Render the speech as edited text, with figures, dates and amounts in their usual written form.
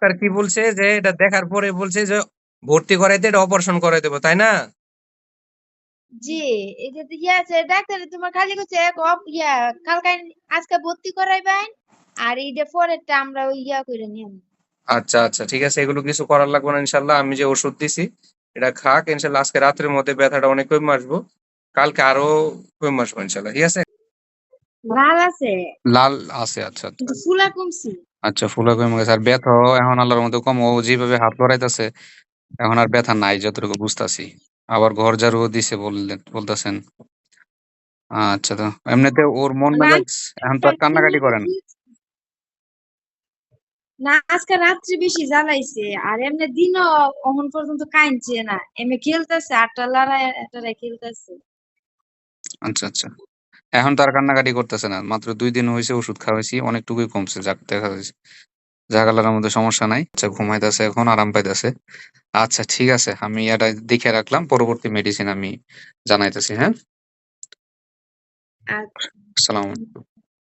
Doctor কি বলছে যে এটা দেখার পরে বলছে যে ভর্তি করাইতে এটা অপারেশন করাই দেবো, তাই না? জি, এটা তো ইয়া আছে ডাক্তার তোমার খালি কইছে ইয়া কালকে আজকে ভর্তি করাইবেন আর এইটা পরেরটা আমরা ওই ইয়া করে নিয়ম। আচ্ছা আচ্ছা, ঠিক আছে, এগুলো কিছু করার লাগবে না ইনশাল্লাহ। আমি যে ওষুধ দিছি এটা খাক ইনশাল্লাহ, আজকে রাত্রের মধ্যে ব্যথাটা অনেক কমে আসবো, কালকে আরো কমে আসবো ইনশাল্লাহ, ঠিক আছে। লাল আছে লাল আছে, আচ্ছা আচ্ছা। কিন্তু ফুলা কমছে। আচ্ছা, ফুলা কমে গেছে, আর ব্যথা এখন আল্লাহর মধ্যে কম, ও যেভাবে হাত লড়াইতেছে এখন আর ব্যথা নাই যতটুকু বুঝতাছি। আবার ঘর ঝাড়ু দিছে বলতেছেন। আচ্ছা, তো এমনিতে ওর মন না মেজাজ এখন তো আর কান্নাকাটি করেন? না আজকে রাত্রে বেশি জ্বালাইছে আর এমনি দিনও অহন পর্যন্ত কাইনছে না এমনি খেলতেছে আটটা লড়াই টাড়াই খেলতেছে। আচ্ছা আচ্ছা, এখন তো আর কান্নাকাটি করতেছে না, মাত্র 2 দিন হয়েছে ওষুধ খাওয়াইছি, অনেকটুকুই কমছে, যাক দেখা যাচ্ছে। জাগালার মধ্যে সমস্যা নাই, আচ্ছা ঘুমাইতেছে এখন, আরাম পাইতেছে। আচ্ছা ঠিক আছে, আমি এটা দেখে রাখলাম, পরবর্তী মেডিসিন আমি জানাইতেছি, হ্যাঁ। আর আসসালামু আলাইকুম।